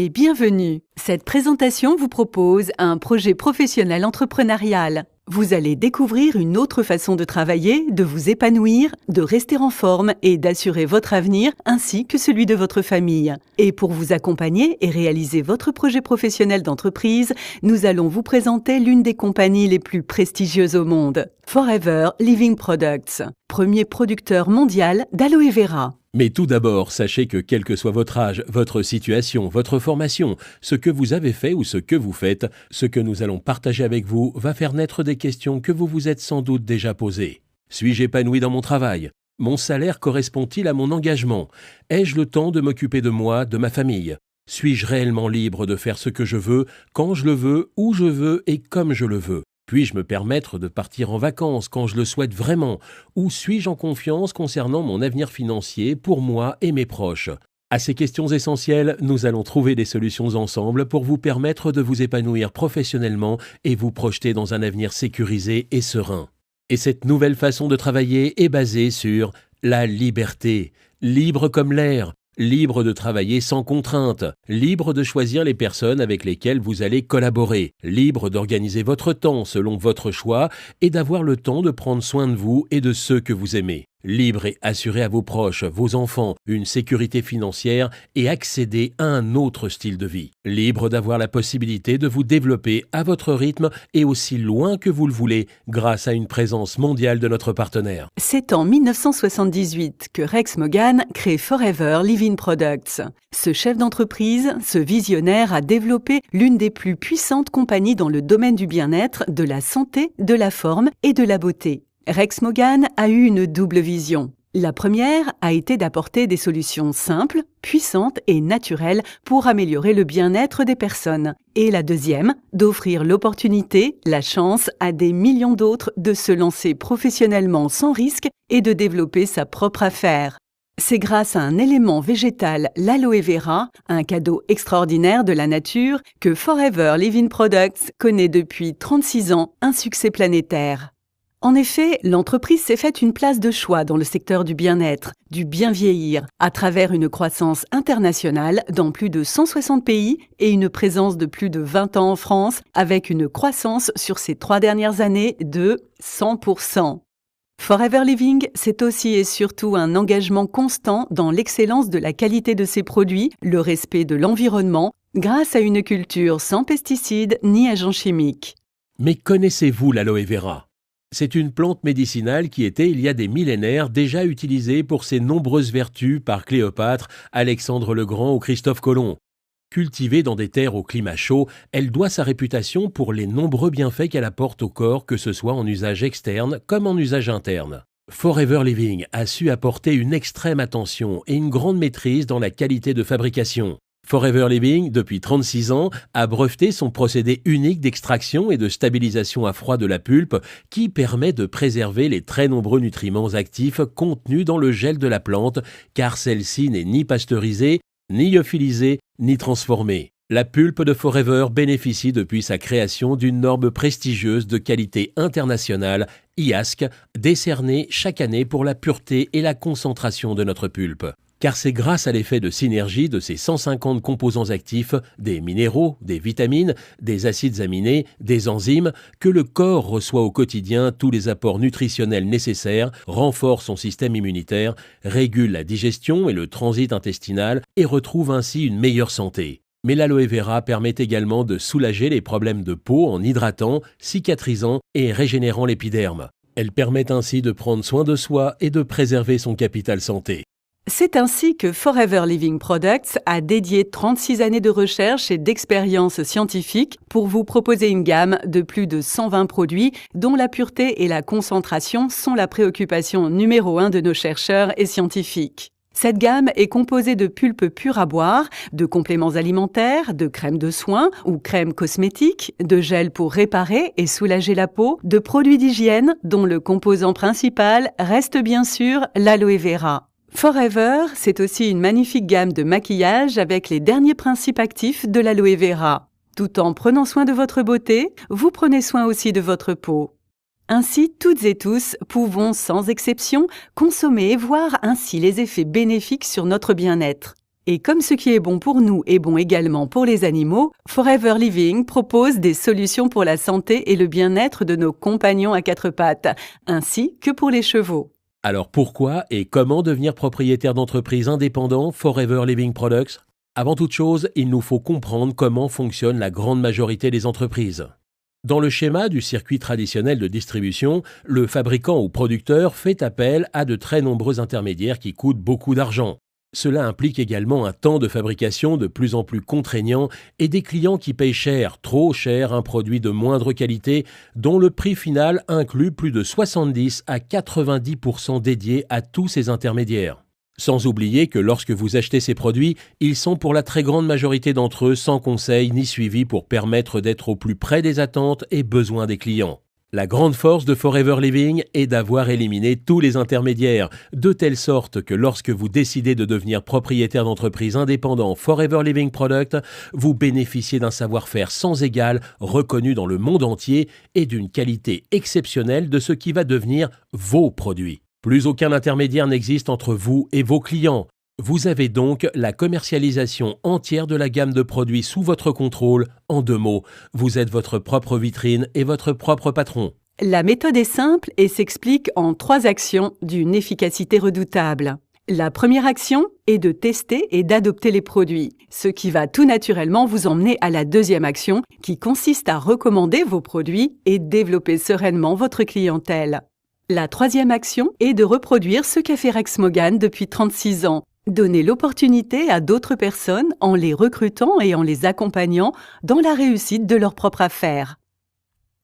et bienvenue. Cette présentation vous propose un projet professionnel entrepreneurial. Vous allez découvrir une autre façon de travailler, de vous épanouir, de rester en forme et d'assurer votre avenir ainsi que celui de votre famille. Et pour vous accompagner et réaliser votre projet professionnel d'entreprise, nous allons vous présenter l'une des compagnies les plus prestigieuses au monde, Forever Living Products, premier producteur mondial d'aloe vera. Mais tout d'abord, sachez que quel que soit votre âge, votre situation, votre formation, ce que vous avez fait ou ce que vous faites, ce que nous allons partager avec vous va faire naître des questions que vous vous êtes sans doute déjà posées. Suis-je épanoui dans mon travail ? Mon salaire correspond-il à mon engagement ? Ai-je le temps de m'occuper de moi, de ma famille ? Suis-je réellement libre de faire ce que je veux, quand je le veux, où je veux et comme je le veux ? Puis-je me permettre de partir en vacances quand je le souhaite vraiment ? Ou suis-je en confiance concernant mon avenir financier pour moi et mes proches ? À ces questions essentielles, nous allons trouver des solutions ensemble pour vous permettre de vous épanouir professionnellement et vous projeter dans un avenir sécurisé et serein. Et cette nouvelle façon de travailler est basée sur la liberté, libre comme l'air. Libre de travailler sans contrainte, libre de choisir les personnes avec lesquelles vous allez collaborer, libre d'organiser votre temps selon votre choix et d'avoir le temps de prendre soin de vous et de ceux que vous aimez. Libre et assurer à vos proches, vos enfants, une sécurité financière et accéder à un autre style de vie. Libre d'avoir la possibilité de vous développer à votre rythme et aussi loin que vous le voulez grâce à une présence mondiale de notre partenaire. C'est en 1978 que Rex Morgan crée Forever Living Products. Ce chef d'entreprise, ce visionnaire a développé l'une des plus puissantes compagnies dans le domaine du bien-être, de la santé, de la forme et de la beauté. Rex Morgan a eu une double vision. La première a été d'apporter des solutions simples, puissantes et naturelles pour améliorer le bien-être des personnes. Et la deuxième, d'offrir l'opportunité, la chance à des millions d'autres de se lancer professionnellement sans risque et de développer sa propre affaire. C'est grâce à un élément végétal, l'aloe vera, un cadeau extraordinaire de la nature, que Forever Living Products connaît depuis 36 ans un succès planétaire. En effet, l'entreprise s'est faite une place de choix dans le secteur du bien-être, du bien vieillir, à travers une croissance internationale dans plus de 160 pays et une présence de plus de 20 ans en France, avec une croissance sur ces 3 dernières années de 100%. Forever Living, c'est aussi et surtout un engagement constant dans l'excellence de la qualité de ses produits, le respect de l'environnement, grâce à une culture sans pesticides ni agents chimiques. Mais connaissez-vous l'aloe vera ? C'est une plante médicinale qui était, il y a des millénaires, déjà utilisée pour ses nombreuses vertus par Cléopâtre, Alexandre le Grand ou Christophe Colomb. Cultivée dans des terres au climat chaud, elle doit sa réputation pour les nombreux bienfaits qu'elle apporte au corps, que ce soit en usage externe comme en usage interne. Forever Living a su apporter une extrême attention et une grande maîtrise dans la qualité de fabrication. Forever Living, depuis 36 ans, a breveté son procédé unique d'extraction et de stabilisation à froid de la pulpe qui permet de préserver les très nombreux nutriments actifs contenus dans le gel de la plante car celle-ci n'est ni pasteurisée, ni lyophilisée, ni transformée. La pulpe de Forever bénéficie depuis sa création d'une norme prestigieuse de qualité internationale, IASC, décernée chaque année pour la pureté et la concentration de notre pulpe. Car c'est grâce à l'effet de synergie de ces 150 composants actifs, des minéraux, des vitamines, des acides aminés, des enzymes, que le corps reçoit au quotidien tous les apports nutritionnels nécessaires, renforce son système immunitaire, régule la digestion et le transit intestinal et retrouve ainsi une meilleure santé. Mais l'aloe vera permet également de soulager les problèmes de peau en hydratant, cicatrisant et régénérant l'épiderme. Elle permet ainsi de prendre soin de soi et de préserver son capital santé. C'est ainsi que Forever Living Products a dédié 36 années de recherche et d'expérience scientifique pour vous proposer une gamme de plus de 120 produits dont la pureté et la concentration sont la préoccupation numéro 1 de nos chercheurs et scientifiques. Cette gamme est composée de pulpes pures à boire, de compléments alimentaires, de crèmes de soins ou crèmes cosmétiques, de gels pour réparer et soulager la peau, de produits d'hygiène dont le composant principal reste bien sûr l'aloe vera. Forever, c'est aussi une magnifique gamme de maquillage avec les derniers principes actifs de l'aloe vera. Tout en prenant soin de votre beauté, vous prenez soin aussi de votre peau. Ainsi, toutes et tous pouvons, sans exception, consommer et voir ainsi les effets bénéfiques sur notre bien-être. Et comme ce qui est bon pour nous est bon également pour les animaux, Forever Living propose des solutions pour la santé et le bien-être de nos compagnons à quatre pattes, ainsi que pour les chevaux. Alors pourquoi et comment devenir propriétaire d'entreprise indépendant Forever Living Products? Avant toute chose, il nous faut comprendre comment fonctionne la grande majorité des entreprises. Dans le schéma du circuit traditionnel de distribution, le fabricant ou producteur fait appel à de très nombreux intermédiaires qui coûtent beaucoup d'argent. Cela implique également un temps de fabrication de plus en plus contraignant et des clients qui payent cher, trop cher, un produit de moindre qualité dont le prix final inclut plus de 70 à 90% dédiés à tous ces intermédiaires. Sans oublier que lorsque vous achetez ces produits, ils sont pour la très grande majorité d'entre eux sans conseil ni suivi pour permettre d'être au plus près des attentes et besoins des clients. La grande force de Forever Living est d'avoir éliminé tous les intermédiaires, de telle sorte que lorsque vous décidez de devenir propriétaire d'entreprise indépendant Forever Living Product, vous bénéficiez d'un savoir-faire sans égal, reconnu dans le monde entier et d'une qualité exceptionnelle de ce qui va devenir vos produits. Plus aucun intermédiaire n'existe entre vous et vos clients. Vous avez donc la commercialisation entière de la gamme de produits sous votre contrôle. En 2 mots, vous êtes votre propre vitrine et votre propre patron. La méthode est simple et s'explique en 3 actions d'une efficacité redoutable. La première action est de tester et d'adopter les produits, ce qui va tout naturellement vous emmener à la deuxième action qui consiste à recommander vos produits et développer sereinement votre clientèle. La troisième action est de reproduire ce qu'a fait Rex Mogán depuis 36 ans. Donner l'opportunité à d'autres personnes en les recrutant et en les accompagnant dans la réussite de leur propre affaire.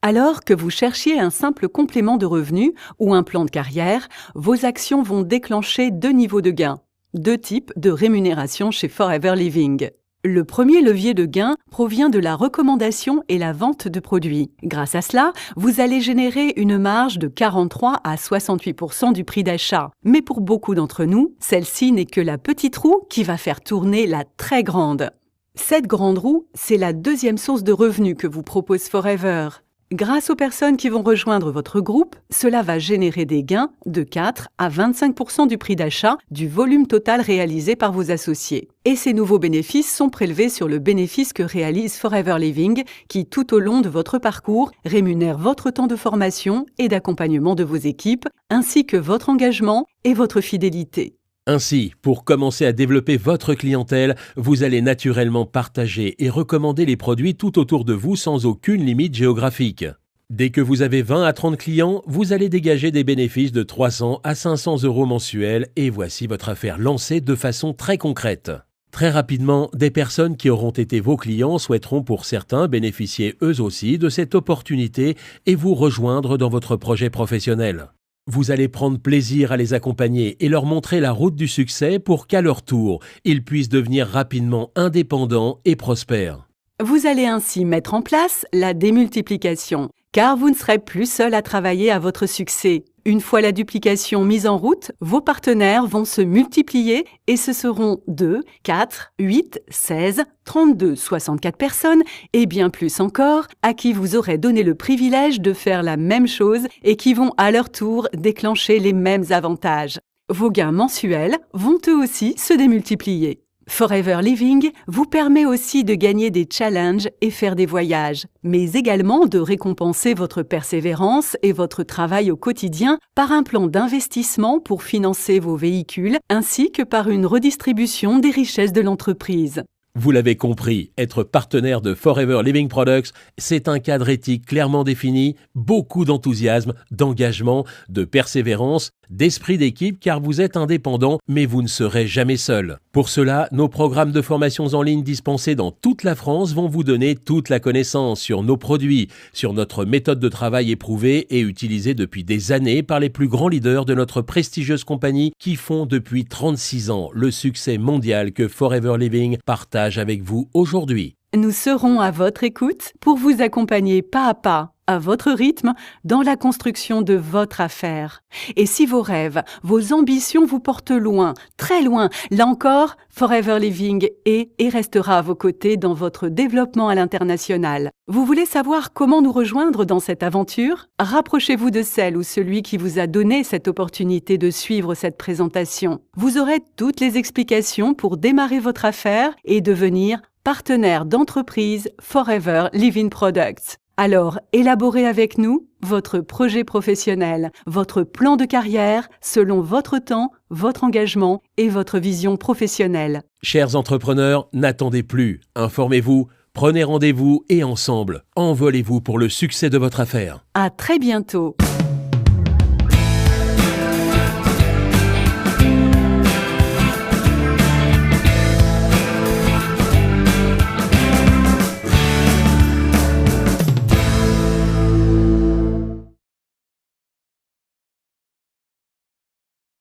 Alors que vous cherchiez un simple complément de revenus ou un plan de carrière, vos actions vont déclencher 2 niveaux de gains, 2 types de rémunération chez Forever Living. Le premier levier de gain provient de la recommandation et la vente de produits. Grâce à cela, vous allez générer une marge de 43 à 68% du prix d'achat. Mais pour beaucoup d'entre nous, celle-ci n'est que la petite roue qui va faire tourner la très grande. Cette grande roue, c'est la deuxième source de revenus que vous propose Forever. Grâce aux personnes qui vont rejoindre votre groupe, cela va générer des gains de 4 à 25% du prix d'achat du volume total réalisé par vos associés. Et ces nouveaux bénéfices sont prélevés sur le bénéfice que réalise Forever Living, qui tout au long de votre parcours rémunère votre temps de formation et d'accompagnement de vos équipes, ainsi que votre engagement et votre fidélité. Ainsi, pour commencer à développer votre clientèle, vous allez naturellement partager et recommander les produits tout autour de vous sans aucune limite géographique. Dès que vous avez 20 à 30 clients, vous allez dégager des bénéfices de 300 à 500 € mensuels et voici votre affaire lancée de façon très concrète. Très rapidement, des personnes qui auront été vos clients souhaiteront pour certains bénéficier eux aussi de cette opportunité et vous rejoindre dans votre projet professionnel. Vous allez prendre plaisir à les accompagner et leur montrer la route du succès pour qu'à leur tour, ils puissent devenir rapidement indépendants et prospères. Vous allez ainsi mettre en place la démultiplication, car vous ne serez plus seul à travailler à votre succès. Une fois la duplication mise en route, vos partenaires vont se multiplier et ce seront 2, 4, 8, 16, 32, 64 personnes et bien plus encore à qui vous aurez donné le privilège de faire la même chose et qui vont à leur tour déclencher les mêmes avantages. Vos gains mensuels vont eux aussi se démultiplier. Forever Living vous permet aussi de gagner des challenges et faire des voyages, mais également de récompenser votre persévérance et votre travail au quotidien par un plan d'investissement pour financer vos véhicules ainsi que par une redistribution des richesses de l'entreprise. Vous l'avez compris, être partenaire de Forever Living Products, c'est un cadre éthique clairement défini, beaucoup d'enthousiasme, d'engagement, de persévérance, d'esprit d'équipe car vous êtes indépendant, mais vous ne serez jamais seul. Pour cela, nos programmes de formations en ligne dispensés dans toute la France vont vous donner toute la connaissance sur nos produits, sur notre méthode de travail éprouvée et utilisée depuis des années par les plus grands leaders de notre prestigieuse compagnie qui font depuis 36 ans le succès mondial que Forever Living partage avec vous aujourd'hui. Nous serons à votre écoute pour vous accompagner pas à pas à votre rythme, dans la construction de votre affaire. Et si vos rêves, vos ambitions vous portent loin, très loin, là encore, Forever Living est et restera à vos côtés dans votre développement à l'international. Vous voulez savoir comment nous rejoindre dans cette aventure? Rapprochez-vous de celle ou celui qui vous a donné cette opportunité de suivre cette présentation. Vous aurez toutes les explications pour démarrer votre affaire et devenir partenaire d'entreprise Forever Living Products. Alors, élaborez avec nous votre projet professionnel, votre plan de carrière selon votre temps, votre engagement et votre vision professionnelle. Chers entrepreneurs, n'attendez plus. Informez-vous, prenez rendez-vous et ensemble, envolez-vous pour le succès de votre affaire. À très bientôt.